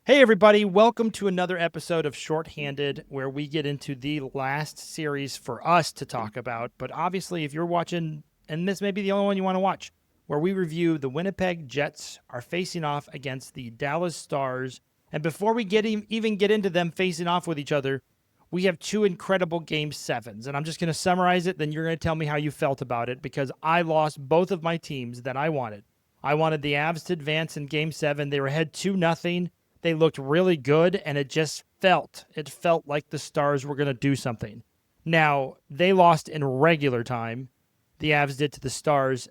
Hey, everybody, welcome to another episode of Shorthanded, where we get into the last series for us to talk about. But obviously, if you're watching, and this may be the only one you want to watch, where we review the Winnipeg Jets are facing off against the Dallas Stars. And before we even get into them facing off with each other, we have two incredible game sevens. And I'm just going to summarize it, then you're going to tell me how you felt about it because I lost both of my teams that I wanted. I wanted the Avs to advance in game seven. They were ahead 2-0. They looked really good, and it felt like the Stars were going to do something. Now, they lost in regular time. The Avs did to the Stars.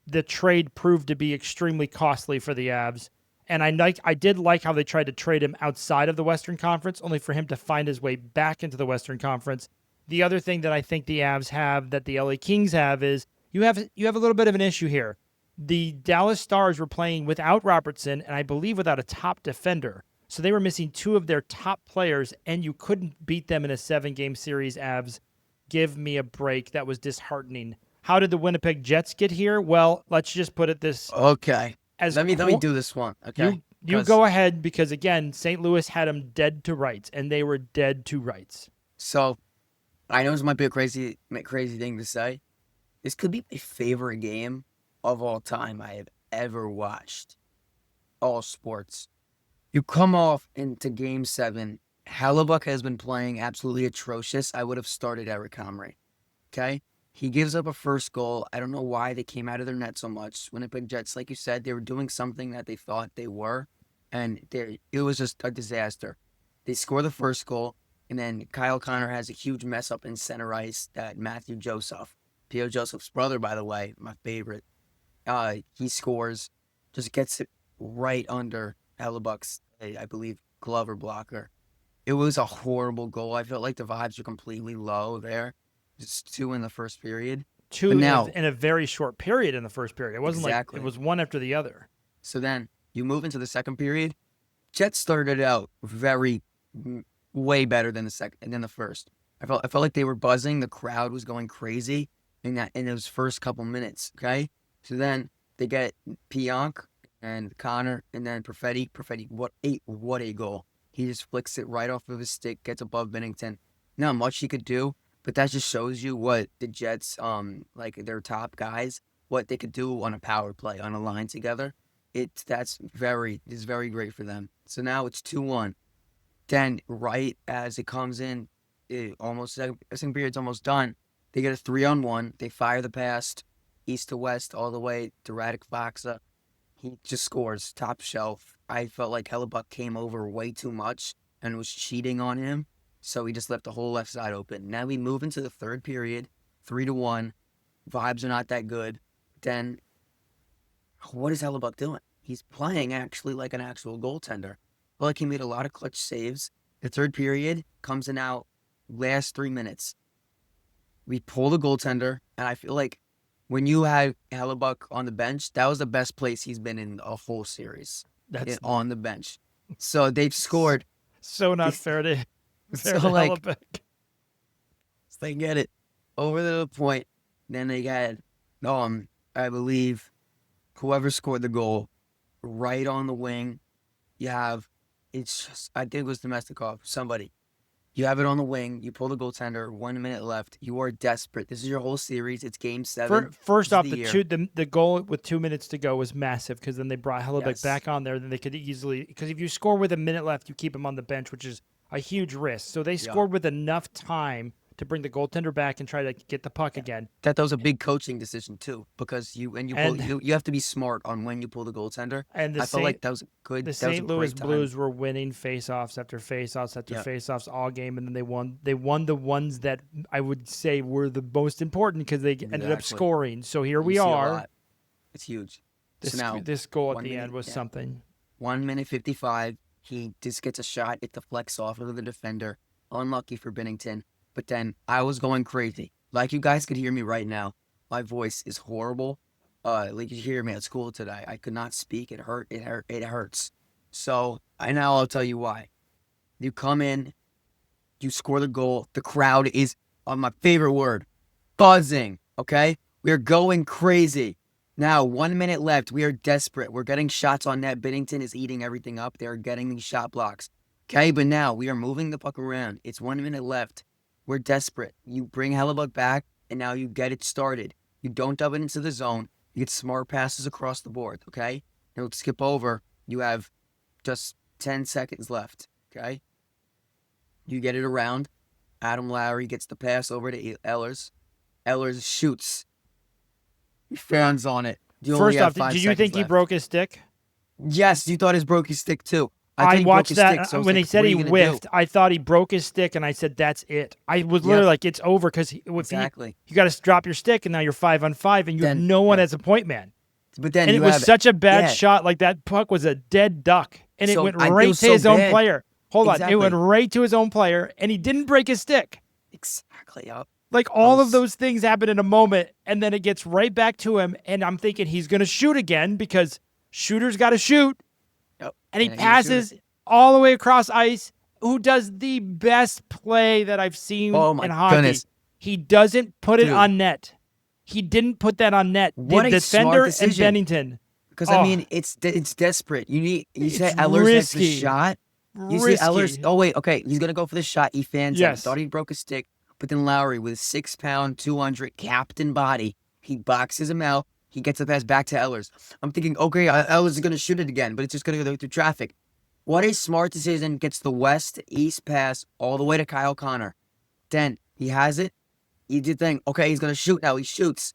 The trade proved to be extremely costly for the Avs. And I did like how they tried to trade him outside of the Western Conference, only for him to find his way back into the Western Conference. The other thing that I think the Avs have that the LA Kings have is you have a little bit of an issue here. The Dallas Stars were playing without Robertson and I believe without a top defender. So they were missing two of their top players, and you couldn't beat them in a 7-game series, Avs. Give me a break. That was disheartening. How did the Winnipeg Jets get here? Well, let's just put it this Okay. as Let me do this one. Okay. you go ahead because again, St. Louis had them dead to rights, and they were dead to rights. So I know this might be a crazy thing to say. This could be my favorite game of all time I have ever watched. All sports. You come off into game 7. Hellebuyck has been playing absolutely atrocious. I would have started Eric Comrie. Okay? He gives up a first goal. I don't know why they came out of their net so much. Winnipeg Jets, like you said, they were doing something that they thought they were, and it was just a disaster. They score the first goal, and then Kyle Connor has a huge mess up in center ice that Matthew Joseph, P.O. Joseph's brother, by the way, my favorite, he scores, just gets it right under Hellebuyck's, I believe, glove or blocker. It was a horrible goal. I felt like the vibes were completely low there. Just 2 in the first period. Two But now, in a very short period in the first period. It wasn't exactly. like it was one after the other. So then you move into the second period. Jets started out way better than the first. I felt like they were buzzing. The crowd was going crazy in those first couple minutes. Okay, so then they get Pionk and Connor, and then Perfetti. What a goal! He just flicks it right off of his stick, gets above Binnington. Not much he could do, but that just shows you what the Jets, like their top guys, what they could do on a power play, on a line together. It's very great for them. So now it's 2-1. Then right as it comes in, second period's almost done. They get a 3-on-1. They fire the pass east to west all the way to Radek Faksa. He just scores top shelf. I felt like Hellebuyck came over way too much and was cheating on him. So he just left the whole left side open. Now we move into the third period, 3-1. Vibes are not that good. Then what is Hellebuyck doing? He's playing actually like an actual goaltender. Well, like he made a lot of clutch saves. The third period comes in out last 3 minutes. We pull the goaltender, and I feel like when you had Hellebuyck on the bench, that was the best place he's been in a whole series. That's on the bench. So they've scored. So not fair to Hellebuyck. They get it over the point. Then they got, I believe, whoever scored the goal right on the wing. You have, I think it was Domestikov, somebody. You have it on the wing. You pull the goaltender. 1 minute left. You are desperate. This is your whole series. It's game 7. First off, the goal with 2 minutes to go was massive because then they brought Hellebuyck back on there. Then they could easily, because if you score with a minute left, you keep him on the bench, which is a huge risk. So they scored with enough time to bring the goaltender back and try to get the puck again. That was a big coaching decision too, because you have to be smart on when you pull the goaltender. And I felt like that was good. The St. Louis Blues were winning faceoffs after faceoffs after faceoffs all game, and then they won. They won the ones that I would say were the most important because they ended up scoring. So here we are. It's huge. This goal at the end was something. 1 minute 55. He just gets a shot. It deflects off of the defender. Unlucky for Binnington. But then I was going crazy. Like you guys could hear me right now. My voice is horrible. Like you hear me at school today. I could not speak. It hurt. It hurts. So I'll tell you why. You come in, you score the goal. The crowd is, on my favorite word, buzzing. Okay, we're going crazy. Now, 1 minute left. We are desperate. We're getting shots on net. Binnington is eating everything up. They're getting these shot blocks. Okay, but now we are moving the puck around. It's 1 minute left. We're desperate. You bring Hellebuyck back, and now you get it started. You don't dub it into the zone. You get smart passes across the board, okay? Now let's skip over. You have just 10 seconds left, okay? You get it around. Adam Lowry gets the pass over to Ehlers. Ehlers shoots. He fans on it. You only First have off, 5 did you think seconds he left. broke his stick? Yes, you thought his broke his stick too. thought I he broke watched his that stick, so I was when like, they said what are he you gonna do? whiffed. I thought he broke his stick, and I said, "That's it." I was literally like, "It's over," because Exactly. you got to drop your stick, and now you're 5-on-5, and you have Then- no one yeah. as a point man. But then And it you was have such a bad yeah. shot. Like, that puck was a dead duck, and it So went it right was to so his own bad. player. Hold on, it Exactly. went right to his own player, and he didn't break his stick. Exactly. Yep. Like, all of was- those things happen in a moment, and then it gets right back to him, and I'm thinking he's going to shoot again, because shooters got to shoot, Yep. and he And he was shooting. passes all the way across ice. Who does the best play that I've seen Oh my in hockey? goodness. He doesn't put it Dude. on net. He didn't put that on net. What the a defender smart and decision. Bennington. Because Oh. I mean, it's desperate. You say It's Ehlers has the risky. shot. You see Risky. Ehlers. Oh wait, okay. He's gonna go for the shot. He fans him. Yes. Thought he broke his stick, but then Lowry with a 6-pound, 200 captain body, he boxes him out. He gets the pass back to Ehlers. I'm thinking, okay, Ehlers is gonna shoot it again, but it's just gonna go through traffic. What a smart decision. Gets the west-east pass all the way to Kyle Connor. Then he has it. You did think, okay, he's gonna shoot now. He shoots.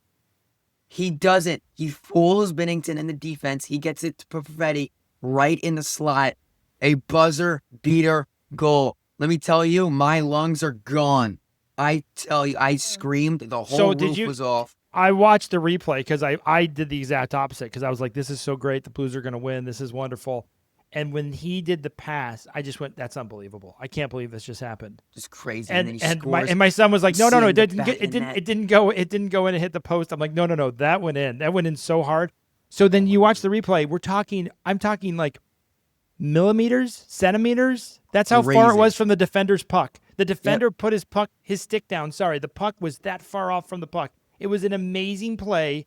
He doesn't. He fools Binnington in the defense. He gets it to Perfetti right in the slot. A buzzer beater goal. Let me tell you, my lungs are gone. I tell you, I screamed. The whole roof was off. I watched the replay, because I did the exact opposite, because I was like, this is so great. The Blues are going to win. This is wonderful. And when he did the pass, I just went, that's unbelievable. I can't believe this just happened. Just crazy. And then he scores. My son was like, no, seeing it the didn't back get, of it the didn't net. it didn't go in and hit the post. I'm like, no, that went in. That went in so hard. So then you watch the replay. I'm talking like millimeters, centimeters. That's how far it Crazy. was from the defender's puck. The defender put his stick down. Sorry, the puck was that far off from the puck. It was an amazing play.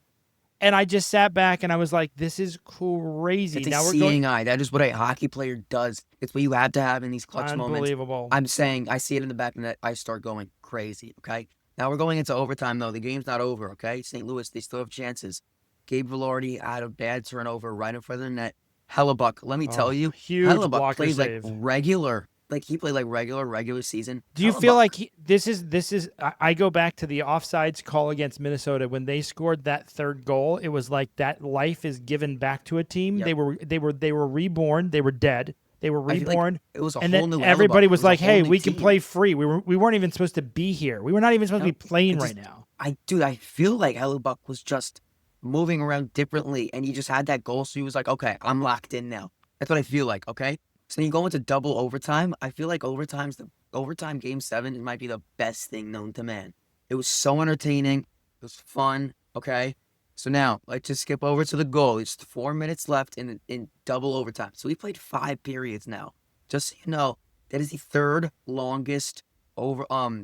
And I just sat back and I was like, this is crazy. It's Now a we're seeing going. eye. That is what a hockey player does. It's what you have to have in these clutch moments. Unbelievable. I'm saying, I see it in the back of the net. I start going crazy, okay? Now we're going into overtime, though. The game's not over, okay? St. Louis, they still have chances. Gabe Velarde had a bad turnover right in front of the net. Hellebuyck, let me tell you, huge Hellebuyck blocker plays save. like regular. Like, he played like regular season. Do you feel Hellebuyck. like this is? I go back to the offsides call against Minnesota when they scored that third goal. It was like that life is given back to a team. Yep. They were reborn. They were dead. They were I feel like reborn. it was a and whole then new everybody Hellebuyck. was It was a like, whole "Hey, new we can team. play free. We weren't even supposed to be here. We were not even supposed to be playing right now." I feel like Hellebuyck was just moving around differently, and he just had that goal, so he was like, okay, I'm locked in now. That's what I feel like, okay? So then you go into double overtime. I feel like overtime game 7, it might be the best thing known to man. It was so entertaining. It was fun, okay? So now, let's just skip over to the goal. It's 4 minutes left in double overtime. So we played 5 periods now. Just so you know, that is the third longest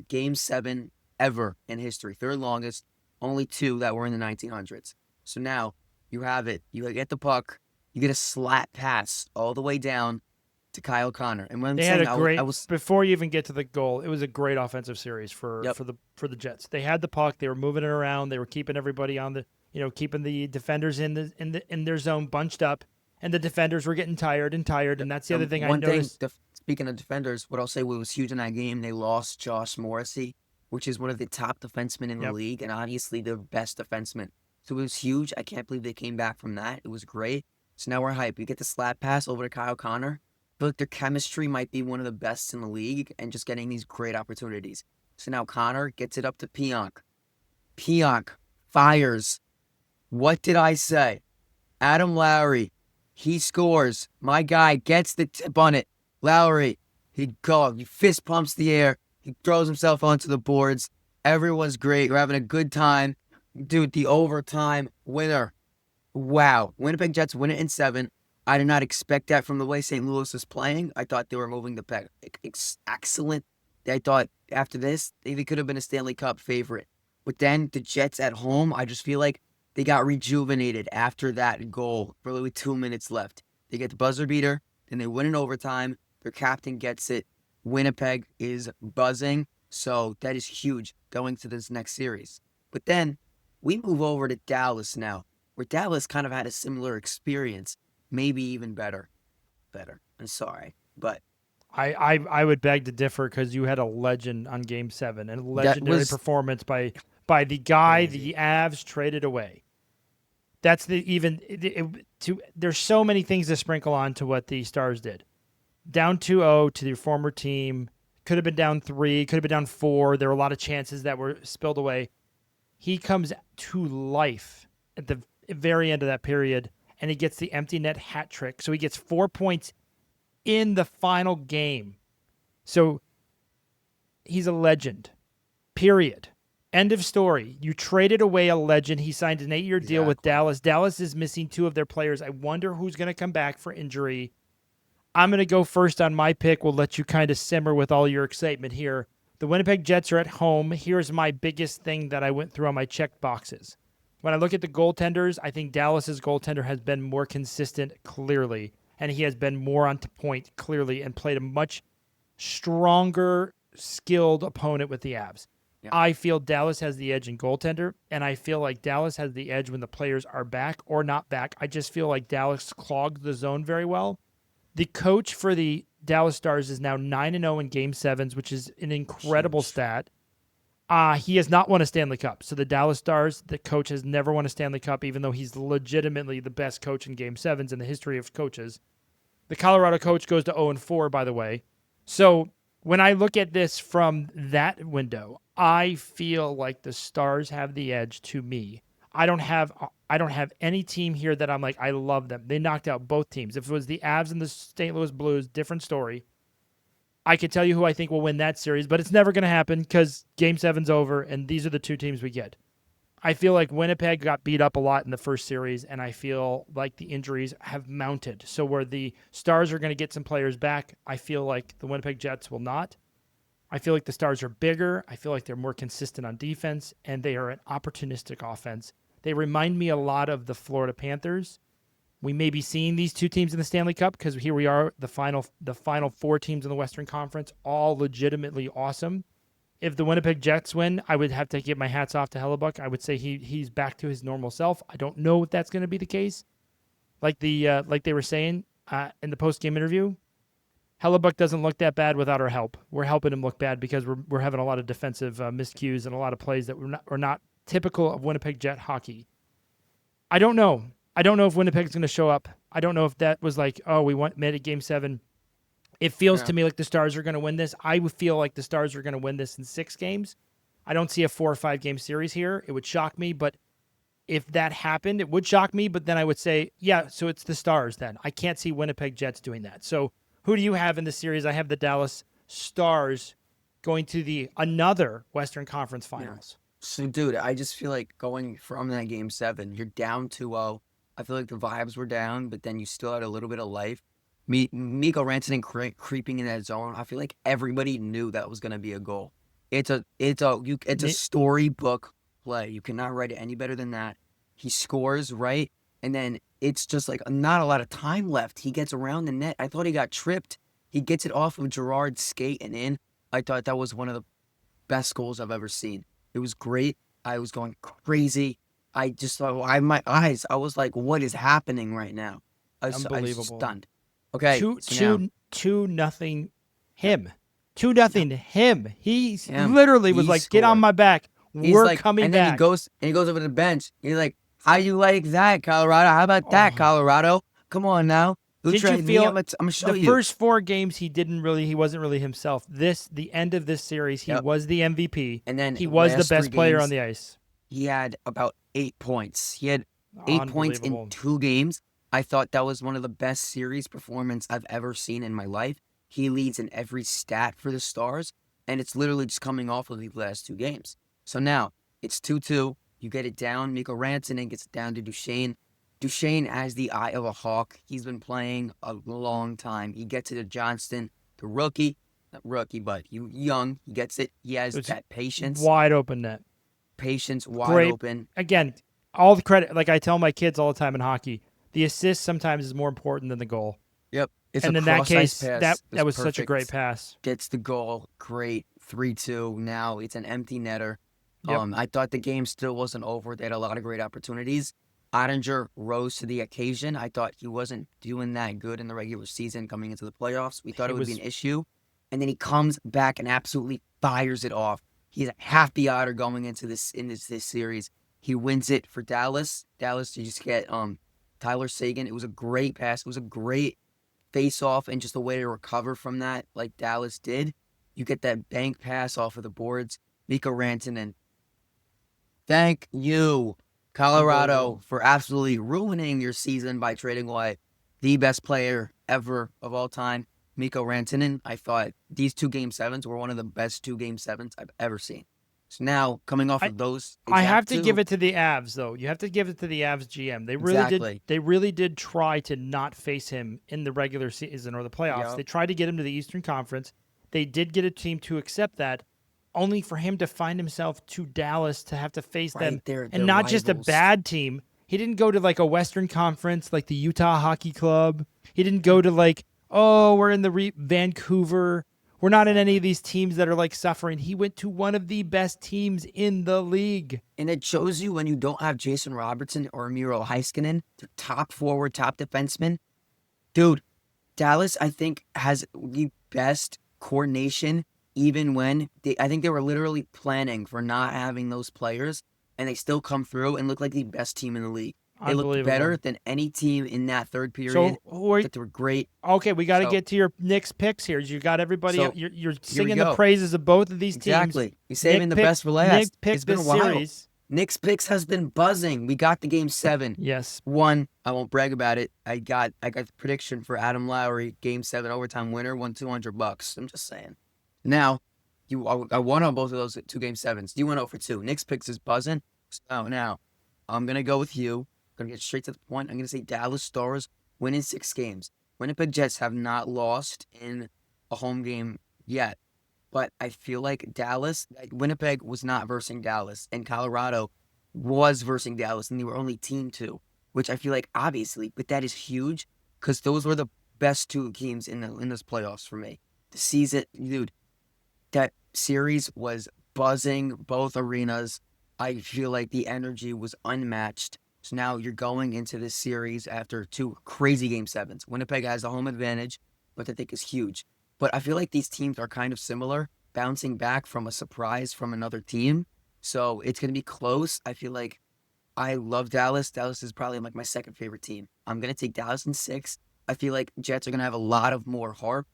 game 7 ever in history. Third longest, only 2 that were in the 1900s. So now you have it. You get the puck. You get a slat pass all the way down to Kyle Connor. And when I'm They saying had a great. I was Before you even get to the goal, it was a great offensive series for Yep. the Jets. They had the puck. They were moving it around. They were keeping everybody on the. Keeping the defenders in their zone bunched up, and the defenders were getting tired. And that's the other thing I noticed. Speaking of defenders, what I'll say what was huge in that game, they lost Josh Morrissey, which is one of the top defensemen in the Yep. league, and obviously the best defenseman. So it was huge. I can't believe they came back from that. It was great. So now we're hyped. We get the slap pass over to Kyle Connor. I feel like their chemistry might be one of the best in the league, and just getting these great opportunities. So now Connor gets it up to Pionk. Pionk fires. What did I say? Adam Lowry, he scores. My guy gets the tip on it. Lowry, he fist pumps the air. He throws himself onto the boards. Everyone's great. We're having a good time. Dude, the overtime winner. Wow. Winnipeg Jets win it in 7. I did not expect that from the way St. Louis was playing. I thought they were moving the puck. Excellent. I thought after this, they could have been a Stanley Cup favorite. But then the Jets at home, I just feel like They got rejuvenated after that goal. Really 2 minutes left. They get the buzzer beater, then they win in overtime. Their captain gets it. Winnipeg is buzzing, so that is huge going to this next series. But then we move over to Dallas now, where Dallas kind of had a similar experience, maybe even better. I'm sorry, but I would beg to differ because you had a legend on Game 7 and a that legendary was performance by the guy crazy. the Avs traded away. That's there's so many things to sprinkle on to what the Stars did. Down 2-0 to their former team. Could have been down 3, could have been down 4. There were a lot of chances that were spilled away. He comes to life at the very end of that period, and he gets the empty net hat trick. So he gets 4 points in the final game. So he's a legend, period. End of story. You traded away a legend. He signed an 8-year deal with Dallas. Dallas is missing 2 of their players. I wonder who's going to come back for injury. I'm going to go first on my pick. We'll let you kind of simmer with all your excitement here. The Winnipeg Jets are at home. Here's my biggest thing that I went through on my check boxes. When I look at the goaltenders, I think Dallas's goaltender has been more consistent, clearly, and he has been more on point, clearly, and played a much stronger, skilled opponent with the Avs. Yeah. I feel Dallas has the edge in goaltender, and I feel like Dallas has the edge when the players are back or not back. I just feel like Dallas clogged the zone very well. The coach for the Dallas Stars is now 9-0 in Game 7s, which is an incredible stat. He has not won a Stanley Cup. So the Dallas Stars, the coach has never won a Stanley Cup, even though he's legitimately the best coach in Game 7s in the history of coaches. The Colorado coach goes to 0-4, by the way. So when I look at this from that window, I feel like the Stars have the edge to me. I don't have any team here that I'm like, I love them. They knocked out both teams. If it was the Avs and the St. Louis Blues, different story. I could tell you who I think will win that series, but it's never going to happen because Game 7's over, and these are the 2 teams we get. I feel like Winnipeg got beat up a lot in the first series, and I feel like the injuries have mounted. So where the Stars are going to get some players back, I feel like the Winnipeg Jets will not. I feel like the Stars are bigger. I feel like they're more consistent on defense, and they are an opportunistic offense. They remind me a lot of the Florida Panthers. We may be seeing these 2 teams in the Stanley Cup because here we are, the final 4 teams in the Western Conference, all legitimately awesome. If the Winnipeg Jets win, I would have to give my hats off to Hellebuyck. I would say he's back to his normal self. I don't know if that's going to be the case. Like they were saying in the post-game interview, Hellebuyck doesn't look that bad without our help. We're helping him look bad because we're having a lot of defensive miscues and a lot of plays that are not typical of Winnipeg Jet hockey. I don't know. I don't know if Winnipeg's going to show up. I don't know if that was like, oh, we made it Game 7. It feels to me like the Stars are going to win this. I would feel like the Stars are going to win this in 6 games. I don't see a 4 or 5 game series here. It would shock me, but if that happened, it would shock me. But then I would say, yeah, so it's the Stars then. I can't see Winnipeg Jets doing that. So who do you have in the series? I have the Dallas Stars going to another Western Conference Finals. Yeah. So, dude, I just feel like going from that Game 7, you're down 2-0. I feel like the vibes were down, but then you still had a little bit of life. Mikko Rantanen creeping in that zone. I feel like everybody knew that was going to be a goal. It's a storybook play. You cannot write it any better than that. He scores, right? And then it's just like not a lot of time left. He gets around the net. I thought he got tripped. He gets it off of Gerard's skate and in. I thought that was one of the best goals I've ever seen. It was great. I was going crazy. I just thought, my eyes, I was like, what is happening right now? Unbelievable. I was stunned. Okay. 2-0 him. 2-0 him. He Him. literally was He like, get on scored. my back. He's We're like, coming and back. then he goes over to the bench. He's like, how you like that, Colorado? How about that, Colorado? Come on now. Did you feel I'm gonna show the you. first 4 games he wasn't really himself. The end of this series, he was the MVP. And then he was the last 3 best player games, on the ice. He had about 8 points. He had 8 points in Unbelievable. 2 games. I thought that was one of the best series performances I've ever seen in my life. He leads in every stat for the Stars, and it's literally just coming off of the last 2 games. So now it's 2-2. You get it down. Mikko Rantanen gets it down to Duchesne. Duchesne has the eye of a hawk. He's been playing a long time. He gets it to Johnston, the rookie. Not rookie, but young. He gets it. He has that patience. Wide open net. Patience, wide Great. open. Again, all the credit. Like I tell my kids all the time in hockey, the assist sometimes is more important than the goal. Yep. It's a And in that cross ice case, pass. that It's was such a great perfect. pass. Gets the goal. Great. 3-2. Now it's an empty netter. Yep. I thought the game still wasn't over. They had a lot of great opportunities. Ottinger rose to the occasion. I thought he wasn't doing that good in the regular season coming into the playoffs. We thought He it would be was an issue. And then he comes back and absolutely fires it off. He's a happy Otter going into this series. He wins it for Dallas. Dallas to just get Tyler Seguin. It was a great pass. It was a great face off and just the way to recover from that, like Dallas did. You get that bank pass off of the boards. Mikko Rantanen. Thank you, Colorado, unbelievable. for absolutely ruining your season by trading away the best player ever of all time, Mikko Rantanen. I thought these 2 Game 7s were one of the best 2 Game 7s I've ever seen. So now, coming off I of those I have exact to give two, it to the Avs though. You have to give it to the Avs GM. They really did. exactly. They really did try to not face him in the regular season or the playoffs. Yep. They tried to get him to the Eastern Conference. They did get a team to accept that, only for him to find himself to Dallas to have to face them, Right, they're and not just a rivals. bad team. He didn't go to like a Western Conference like the Utah Hockey Club. He didn't go to like, oh, we're in the Vancouver. We're not in any of Exactly. these teams that are like suffering. He went to one of the best teams in the league. And it shows you when you don't have Jason Robertson or Miro Heiskanen, the top forward, top defenseman. Dude, Dallas, I think, has the best coordination, even when I think they were literally planning for not having those players, and they still come through and look like the best team in the league. They looked Unbelievable. better than any team in that third period. So, who are, That they were great. okay, we got to So, get to your Knicks picks here. You got everybody. so You're here we singing the go. praises of both of these teams. Exactly. You're saving the best for Nick last. It's picked been a this while. series. Nick's picks has been buzzing. We got the Game 7. Yes. One, I won't brag about it. I got the prediction for Adam Lowry, Game 7 overtime winner, won $200. I'm just saying. Now, I won on both of those 2 Game 7s. You went 0 for 2. Nick's picks is buzzing. So now, I'm gonna go with you. I'm gonna get straight to the point. I'm gonna say Dallas Stars winning 6 games. Winnipeg Jets have not lost in a home game yet. But I feel like Winnipeg was not versing Dallas, and Colorado was versing Dallas, and they were only team 2, which I feel like obviously, but that is huge because those were the best 2 teams in this playoffs for me. The season, dude, that series was buzzing, both arenas. I feel like the energy was unmatched. So now you're going into this series after 2 crazy Game 7s. Winnipeg has the home advantage, which I think is huge. But I feel like these teams are kind of similar, bouncing back from a surprise from another team. So it's going to be close. I feel like I love Dallas. Dallas is probably like my second favorite team. I'm going to take Dallas in 6. I feel like Jets are going to have a lot of more heart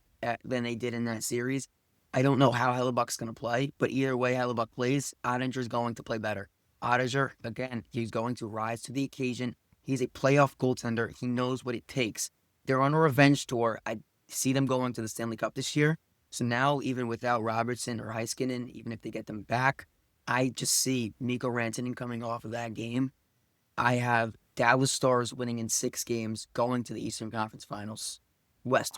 than they did in that series. I don't know how Hellebuyck's going to play, but either way Hellebuyck plays, Ottinger's going to play better. Ottinger, again, he's going to rise to the occasion. He's a playoff goaltender. He knows what it takes. They're on a revenge tour. I see them going to the Stanley Cup this year. So now, even without Robertson or Heiskanen, even if they get them back, I just see Mikko Rantanen coming off of that game. I have Dallas Stars winning in 6 games, going to the Eastern Conference Finals. West.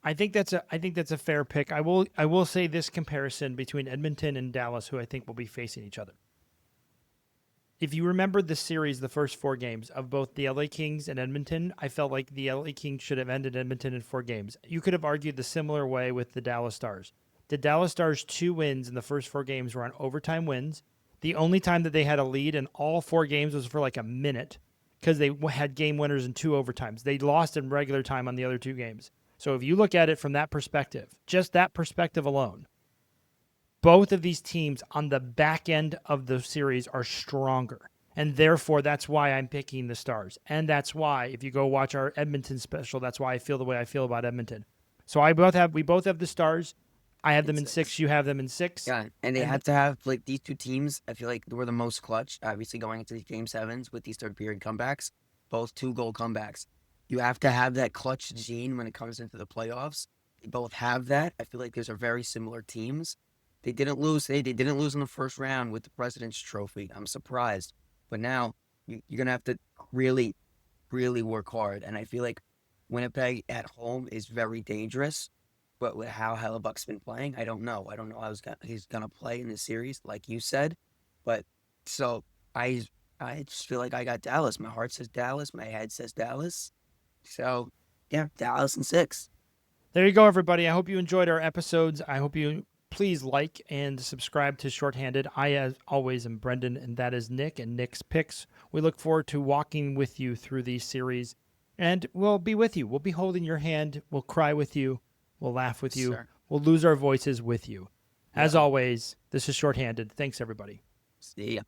I think that's a fair pick. I will say this comparison between Edmonton and Dallas, who I think will be facing each other. If you remember the series, the first 4 games of both the LA Kings and Edmonton, I felt like the LA Kings should have ended Edmonton in 4 games. You could have argued the similar way with the Dallas Stars. The Dallas Stars' 2 wins in the first 4 games were on overtime wins. The only time that they had a lead in all 4 games was for like a minute because they had game winners in 2 overtimes. They lost in regular time on the other 2 games. So if you look at it from that perspective, just that perspective alone, both of these teams on the back end of the series are stronger. And therefore, that's why I'm picking the Stars. And that's why, if you go watch our Edmonton special, that's why I feel the way I feel about Edmonton. So we both have the Stars. I have them in 6. You have them in 6. Yeah, and they And had to have like these 2 teams. I feel like they were the most clutch. Obviously, going into these Game 7s with these third period comebacks, both 2 goal comebacks. You have to have that clutch gene when it comes into the playoffs. They both have that. I feel like these are very similar teams. They didn't lose. They didn't lose in the first round with the President's Trophy. I'm surprised, but now you're gonna have to really, really work hard. And I feel like Winnipeg at home is very dangerous. But with how Hellebuck's been playing, I don't know. I don't know how he's gonna play in this series, like you said. But so I I just feel like I got Dallas. My heart says Dallas. My head says Dallas. So, yeah, Dallas in 6. There you go, everybody. I hope you enjoyed our episodes. I hope you please like and subscribe to Shorthanded. I, as always, am Brendan, and that is Nick and Nick's Picks. We look forward to walking with you through these series, and we'll be with you. We'll be holding your hand. We'll cry with you. We'll laugh with you. Sir. We'll lose our voices with you. As Yeah. always, this is Shorthanded. Thanks, everybody. See ya.